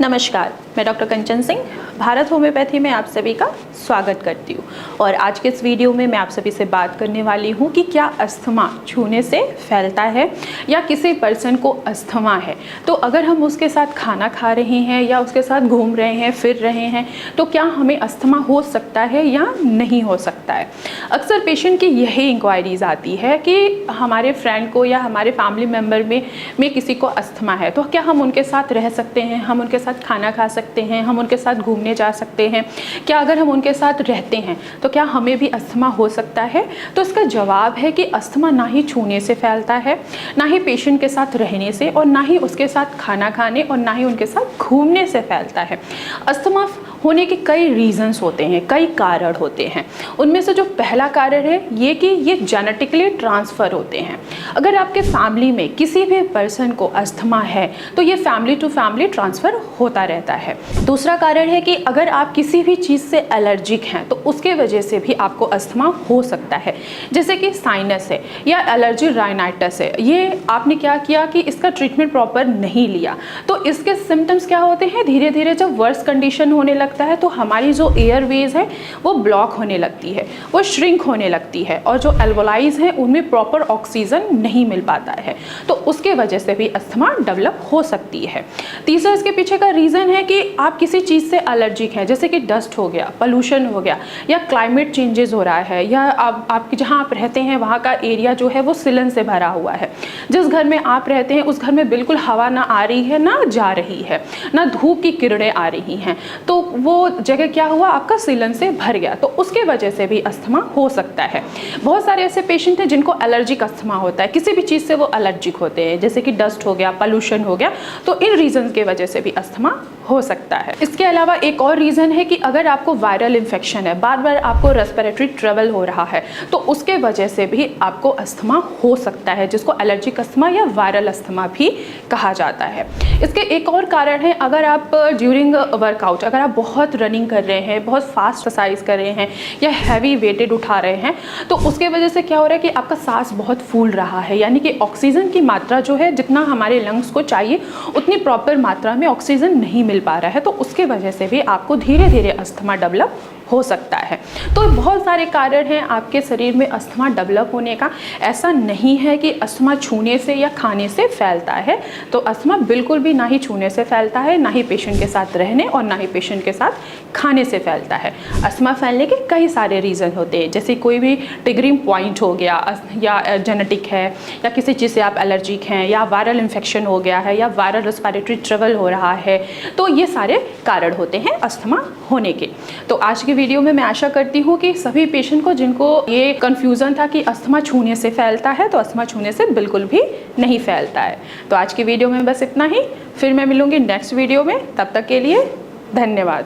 नमस्कार, मैं डॉक्टर कंचन सिंह भारत होम्योपैथी में आप सभी का स्वागत करती हूँ। और आज के इस वीडियो में मैं आप सभी से बात करने वाली हूँ कि क्या अस्थमा छूने से फैलता है या किसी पर्सन को अस्थमा है तो अगर हम उसके साथ खाना खा रहे हैं या उसके साथ घूम रहे हैं फिर रहे हैं तो क्या हमें अस्थमा हो सकता है या नहीं हो सकता है। अक्सर पेशेंट की यही इंक्वायरीज आती है कि हमारे फ्रेंड को या हमारे फैमिली मेम्बर में किसी को अस्थमा है तो क्या हम उनके साथ रह सकते हैं, हम उनके साथ खाना खा सकते हैं, हम उनके साथ घूमने जा सकते हैं, क्या अगर हम उनके साथ रहते हैं तो क्या हमें भी अस्थमा हो सकता है। तो इसका जवाब है कि अस्थमा ना ही छूने से फैलता है, ना ही पेशेंट के साथ रहने से और ना ही उसके साथ खाना खाने और ना ही उनके साथ घूमने से फैलता है। अस्थमा होने के कई रीजंस होते हैं, कई कारण होते हैं। उनमें से जो पहला कारण है ये कि ये जेनेटिकली ट्रांसफ़र होते हैं। अगर आपके फैमिली में किसी भी पर्सन को अस्थमा है तो ये फैमिली टू फैमिली ट्रांसफ़र होता रहता है। दूसरा कारण है कि अगर आप किसी भी चीज़ से एलर्जिक हैं तो उसके वजह से भी आपको अस्थमा हो सकता है, जैसे कि साइनस है या एलर्जी राइनाइटिस है। ये आपने क्या किया कि इसका ट्रीटमेंट प्रॉपर नहीं लिया तो इसके सिम्टम्स क्या होते हैं, धीरे धीरे जब वर्स कंडीशन होने लगता है तो हमारी जो एयरवेज है वो ब्लॉक होने लगती है, वो श्रिंक होने लगती है और जो एल्वोलाइज हैं उनमें प्रॉपर ऑक्सीजन नहीं मिल पाता है तो उसके वजह से भी अस्थमा डेवलप हो सकती है। तीसरा इसके पीछे का रीज़न है कि आप किसी चीज़ से एलर्जिक हैं, जैसे कि डस्ट हो गया, पोल्यूशन हो गया या क्लाइमेट चेंजेस हो रहा है या आप जहाँ आप रहते हैं वहाँ का एरिया जो है वो सीलन से भरा हुआ है। जिस घर में आप रहते हैं उस घर में बिल्कुल हवा ना आ रही है ना जा रही है, ना धूप की किरणें आ रही हैं, तो वो जगह क्या हुआ आपका सीलन से भर गया तो उसके वजह से भी अस्थमा हो सकता है। बहुत सारे ऐसे पेशेंट हैं जिनको एलर्जिक अस्थमा होता है, किसी भी चीज़ से वो एलर्जिक होते हैं, जैसे कि डस्ट हो गया, पोल्यूशन हो गया, तो इन रीजन की वजह से भी अस्थमा हो सकता है। इसके अलावा एक और रीज़न है कि अगर आपको वायरल इन्फेक्शन है, बार बार आपको रेस्पिरेटरी ट्रबल हो रहा है तो उसके वजह से भी आपको अस्थमा हो सकता है, जिसको एलर्जिक अस्थमा या वायरल अस्थमा भी कहा जाता है। इसके एक और कारण है, अगर आप ड्यूरिंग वर्कआउट अगर आप बहुत रनिंग कर रहे हैं, बहुत फास्ट एक्सरसाइज कर रहे हैं या हैवी वेटेड उठा रहे हैं तो उसके वजह से क्या हो रहा है कि आपका सांस बहुत फूल रहा है, यानी कि ऑक्सीजन की मात्रा जो है जितना हमारे लंग्स को चाहिए उतनी प्रॉपर मात्रा में ऑक्सीजन नहीं मिल पा रहा है तो उसके वजह से भी आपको धीरे धीरे अस्थमा डेवलप हो सकता है। तो बहुत सारे कारण हैं आपके शरीर में अस्थमा डेवलप होने का। ऐसा नहीं है कि अस्थमा छूने से या खाने से फैलता है, तो अस्थमा बिल्कुल भी ना ही छूने से फैलता है, ना ही पेशेंट के साथ रहने और ना ही पेशेंट के साथ खाने से फैलता है। अस्थमा फैलने के कई सारे रीज़न होते हैं, जैसे कोई भी ट्रिगरिंग पॉइंट हो गया या जेनेटिक है या किसी चीज़ से आप एलर्जिक हैं या वायरल इन्फेक्शन हो गया है या वायरल रेस्पिरेटरी ट्रबल हो रहा है, तो ये सारे कारण होते हैं अस्थमा होने के। तो आज की वीडियो में मैं आशा करती हूँ कि सभी पेशेंट को जिनको ये कंफ्यूजन था कि अस्थमा छूने से फैलता है तो अस्थमा छूने से बिल्कुल भी नहीं फैलता है। तो आज की वीडियो में बस इतना ही, फिर मैं मिलूंगी नेक्स्ट वीडियो में, तब तक के लिए धन्यवाद।